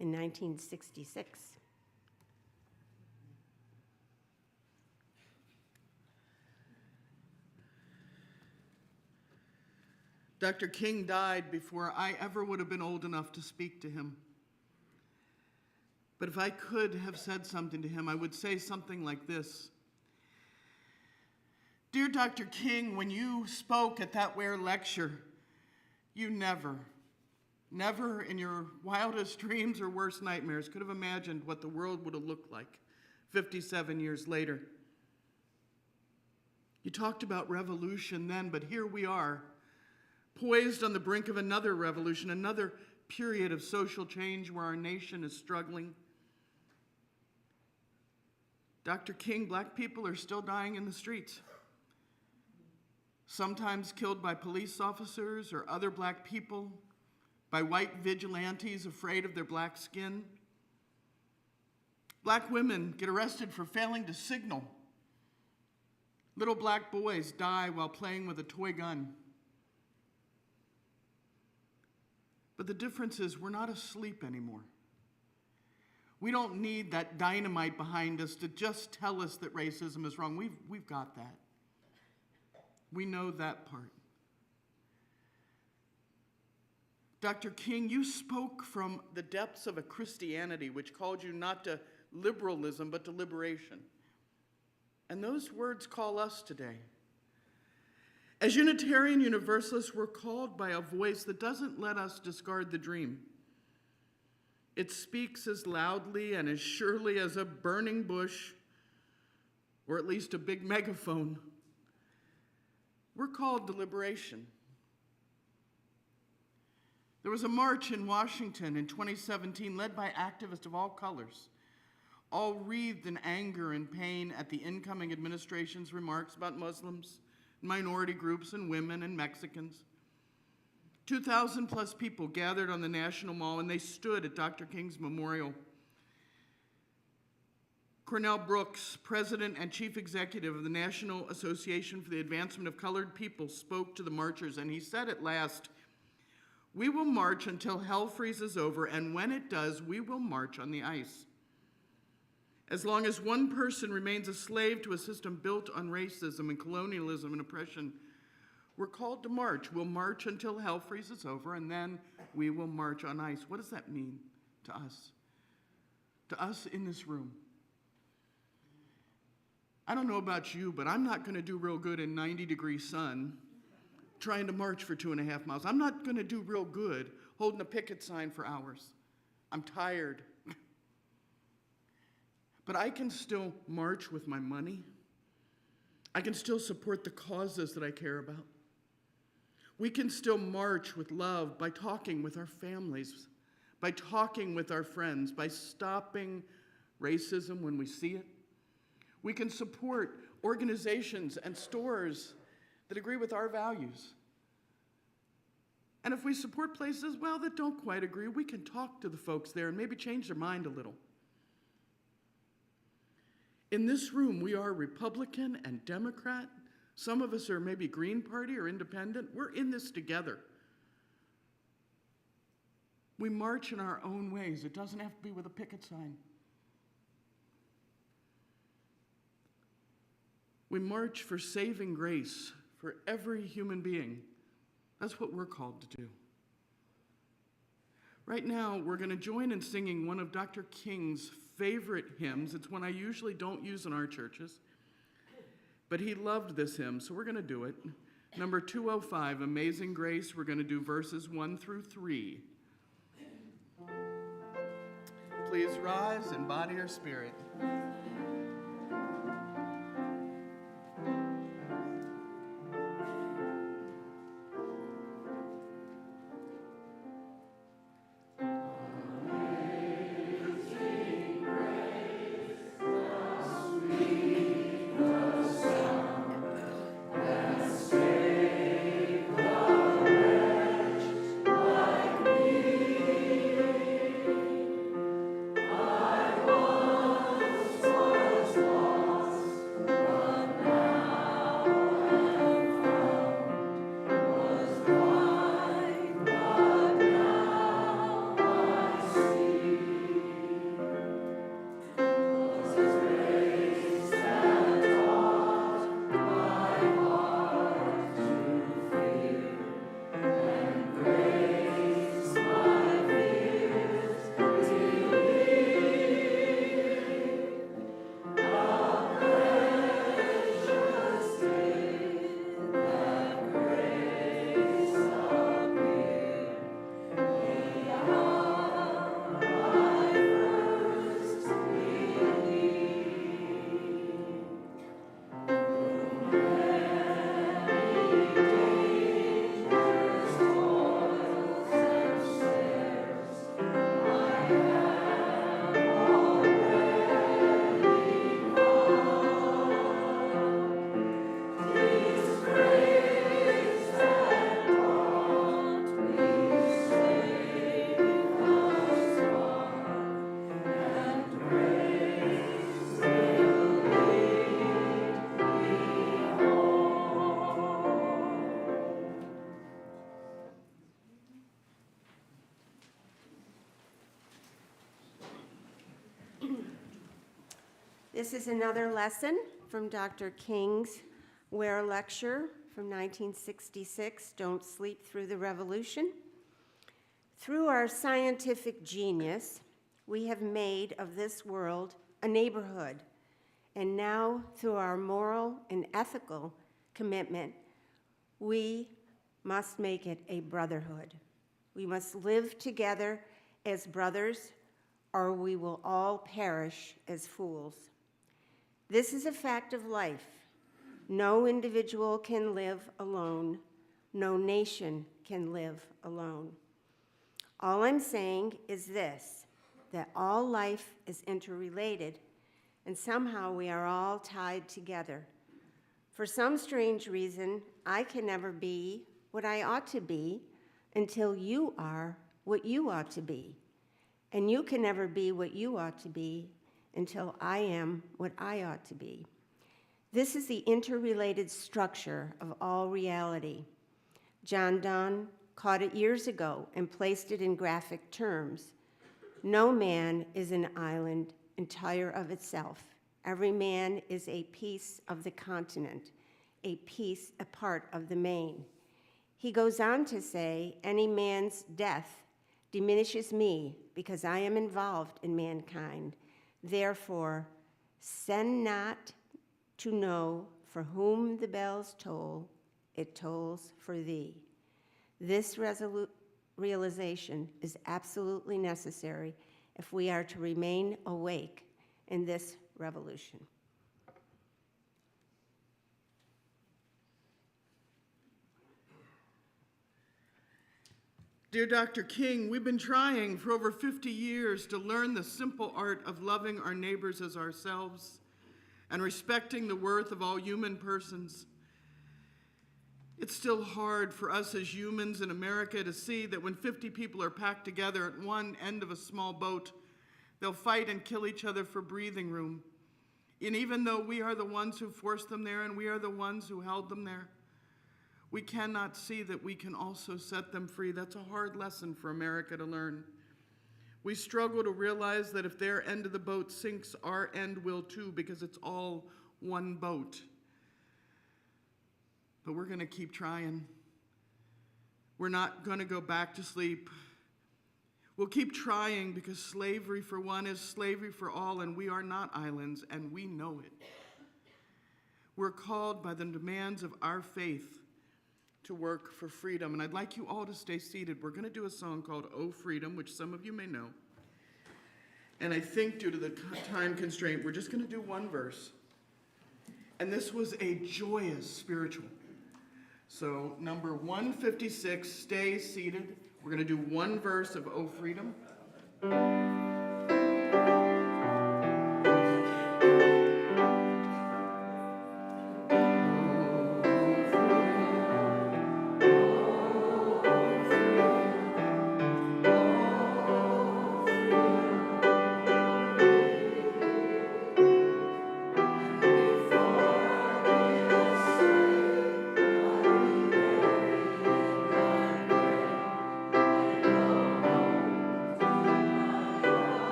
in 1966. Dr. King died before I ever would have been old enough to speak to him. But if I could have said something to him, I would say something like this. Dear Dr. King, when you spoke at that Ware lecture, you never in your wildest dreams or worst nightmares could have imagined what the world would have looked like 57 years later. You talked about revolution then, but here we are, poised on the brink of another revolution, another period of social change where our nation is struggling. Dr. King, black people are still dying in the streets, sometimes killed by police officers or other black people, by white vigilantes afraid of their black skin. Black women get arrested for failing to signal. Little black boys die while playing with a toy gun. But the difference is we're not asleep anymore. We don't need that dynamite behind us to just tell us that racism is wrong. We've got that. We know that part. Dr. King, you spoke from the depths of a Christianity which called you not to liberalism, but to liberation. And those words call us today. As Unitarian Universalists, we're called by a voice that doesn't let us discard the dream. It speaks as loudly and as surely as a burning bush, or at least a big megaphone. We're called to liberation. There was a march in Washington in 2017 led by activists of all colors. all wreathed in anger and pain at the incoming administration's remarks about Muslims, minority groups, and women and Mexicans. 2,000 plus people gathered on the National Mall, and they stood at Dr. King's memorial. Cornell Brooks, president and chief executive of the National Association for the Advancement of Colored People, spoke to the marchers, and he said at last, "We will march until hell freezes over, and when it does, we will march on the ice. As long as one person remains a slave to a system built on racism and colonialism and oppression, we're called to march. We'll march until hell freezes over, and then we will march on ice." What does that mean to us? To us in this room. I don't know about you, but I'm not going to do real good in 90-degree sun trying to march for 2.5 miles. I'm not going to do real good holding a picket sign for hours. I'm tired. But I can still march with my money. I can still support the causes that I care about. We can still march with love by talking with our families, by talking with our friends, by stopping racism when we see it. We can support organizations and stores that agree with our values. And if we support places, well, that don't quite agree, we can talk to the folks there and maybe change their mind a little. In this room, we are Republican and Democrat. Some of us are maybe Green Party or Independent. We're in this together. We march in our own ways. It doesn't have to be with a picket sign. We march for saving grace for every human being. That's what we're called to do. Right now, we're going to join in singing one of Dr. King's favorite hymns. It's one I usually don't use in our churches, but he loved this hymn, so we're going to do it. Number 205, Amazing Grace. We're going to do verses 1 through 3. Please rise in body or spirit. This is another lesson from Dr. King's Ware lecture from 1966, Don't Sleep Through the Revolution. Through our scientific genius, we have made of this world a neighborhood. And now, through our moral and ethical commitment, we must make it a brotherhood. We must live together as brothers, or we will all perish as fools. This is a fact of life. No individual can live alone. No nation can live alone. All I'm saying is this: that all life is interrelated, and somehow we are all tied together. For some strange reason, I can never be what I ought to be until you are what you ought to be. And you can never be what you ought to be until I am what I ought to be. This is the interrelated structure of all reality. John Donne caught it years ago and placed it in graphic terms. No man is an island entire of itself. Every man is a piece of the continent, a part of the main. He goes on to say, any man's death diminishes me because I am involved in mankind. Therefore, send not to know for whom the bells toll, it tolls for thee. This realization is absolutely necessary if we are to remain awake in this revolution. Dear Dr. King, we've been trying for over 50 years to learn the simple art of loving our neighbors as ourselves and respecting the worth of all human persons. It's still hard for us as humans in America to see that when 50 people are packed together at one end of a small boat, they'll fight and kill each other for breathing room. And even though we are the ones who forced them there and we are the ones who held them there, we cannot see that we can also set them free. That's a hard lesson for America to learn. We struggle to realize that if their end of the boat sinks, our end will too, because it's all one boat. But we're going to keep trying. We're not going to go back to sleep. We'll keep trying because slavery for one is slavery for all, and we are not islands, and we know it. We're called by the demands of our faith to work for freedom. And I'd like you all to stay seated. We're going to do a song called Oh Freedom, which some of you may know. And I think due to the time constraint, we're just going to do one verse. And this was a joyous spiritual. So number 156, stay seated. We're going to do one verse of Oh Freedom.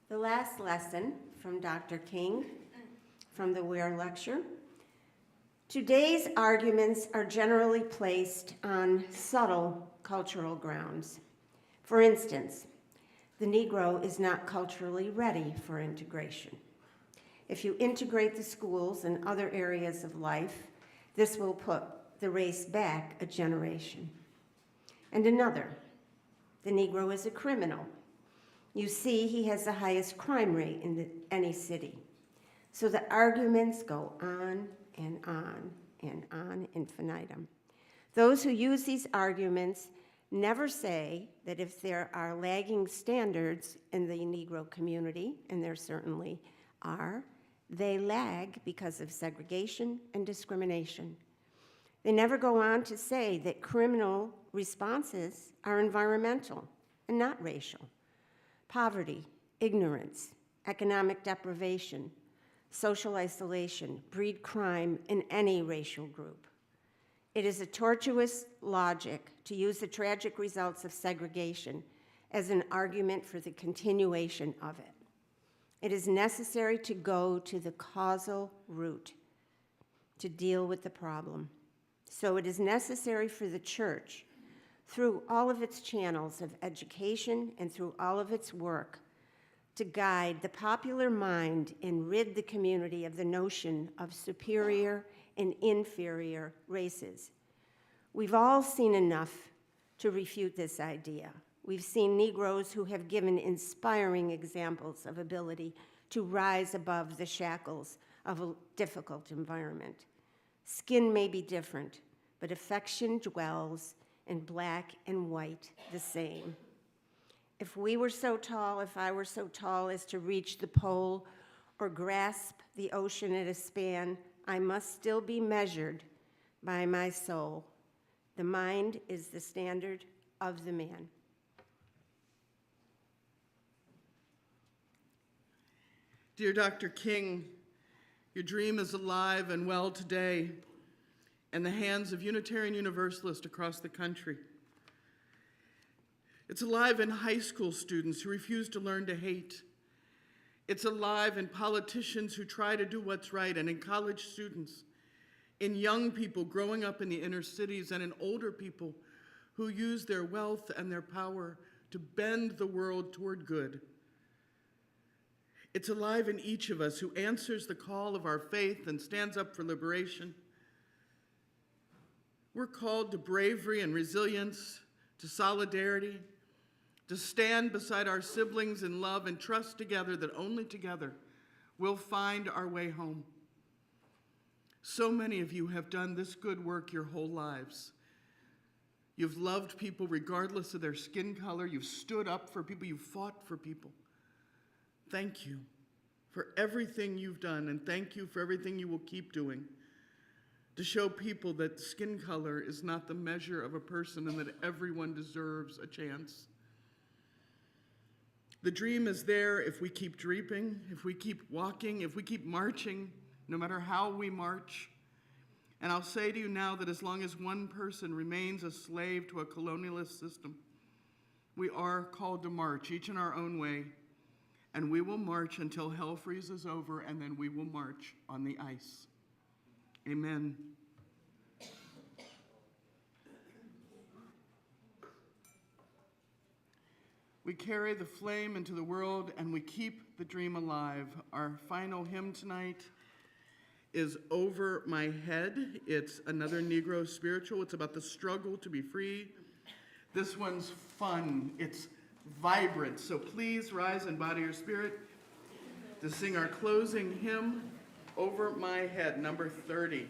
The last lesson from Dr. King from the Ware Lecture. Today's arguments are generally placed on subtle cultural grounds. For instance, the Negro is not culturally ready for integration. If you integrate the schools and other areas of life, this will put the race back a generation. And another, the Negro is a criminal. You see, he has the highest crime rate in any city. So the arguments go on and on and on infinitum. Those who use these arguments never say that if there are lagging standards in the Negro community, and there certainly are, they lag because of segregation and discrimination. They never go on to say that criminal responses are environmental and not racial. Poverty, ignorance, economic deprivation, social isolation breed crime in any racial group. It is a tortuous logic to use the tragic results of segregation as an argument for the continuation of it. It is necessary to go to the causal root to deal with the problem. So it is necessary for the church, through all of its channels of education and through all of its work, to guide the popular mind and rid the community of the notion of superior and inferior races. We've all seen enough to refute this idea. We've seen Negroes who have given inspiring examples of ability to rise above the shackles of a difficult environment. Skin may be different, but affection dwells in black and white the same. If I were so tall as to reach the pole or grasp the ocean at a span, I must still be measured by my soul. The mind is the standard of the man. Dear Dr. King, your dream is alive and well today in the hands of Unitarian Universalists across the country. It's alive in high school students who refuse to learn to hate. It's alive in politicians who try to do what's right, and in college students, in young people growing up in the inner cities, and in older people who use their wealth and their power to bend the world toward good. It's alive in each of us who answers the call of our faith and stands up for liberation. We're called to bravery and resilience, to solidarity, to stand beside our siblings in love and trust together that only together we'll find our way home. So many of you have done this good work your whole lives. You've loved people regardless of their skin color. You've stood up for people. You've fought for people. Thank you for everything you've done, and thank you for everything you will keep doing to show people that skin color is not the measure of a person and that everyone deserves a chance. The dream is there if we keep dreaming, if we keep walking, if we keep marching, no matter how we march. And I'll say to you now that as long as one person remains a slave to a colonialist system, we are called to march, each in our own way. And we will march until hell freezes over, and then we will march on the ice. Amen. We carry the flame into the world, and we keep the dream alive. Our final hymn tonight is Over My Head. It's another Negro spiritual. It's about the struggle to be free. This one's fun. It's vibrant. So please rise and body your spirit to sing our closing hymn, Over My Head, number 30.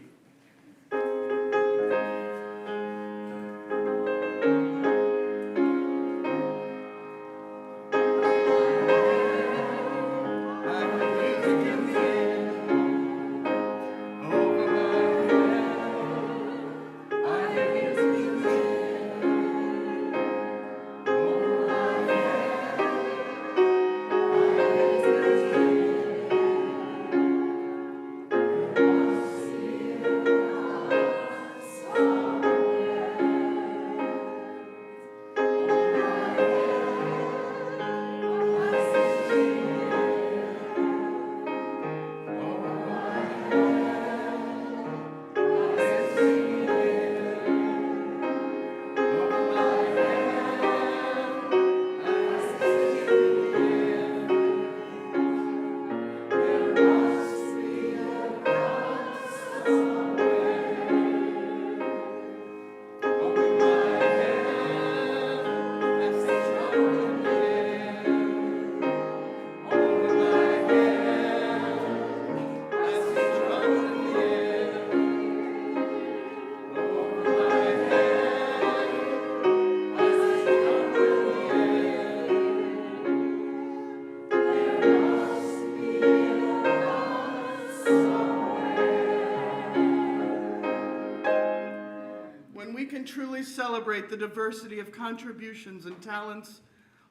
Truly celebrate the diversity of contributions and talents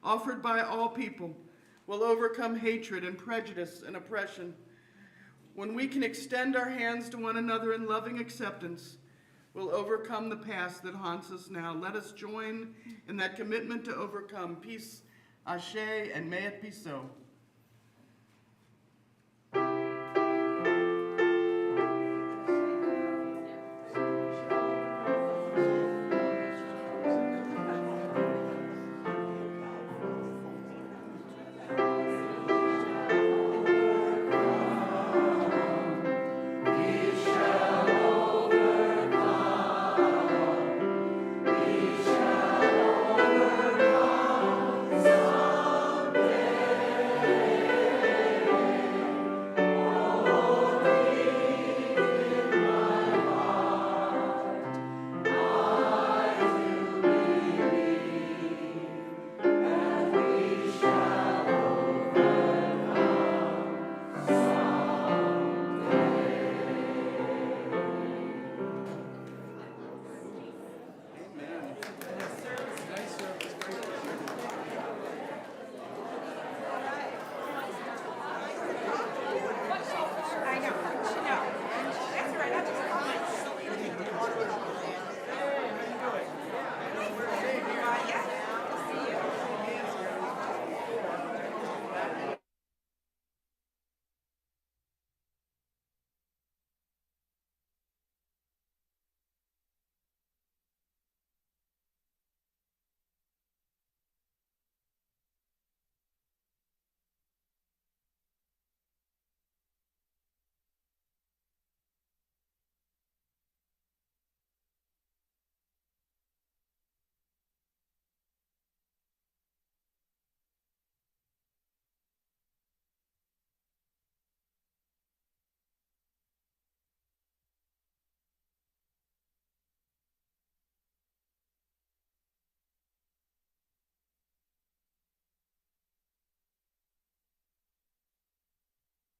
offered by all people, will overcome hatred and prejudice and oppression. When we can extend our hands to one another in loving acceptance, we'll overcome the past that haunts us now. Let us join in that commitment to overcome. Peace, ashe, and may it be so.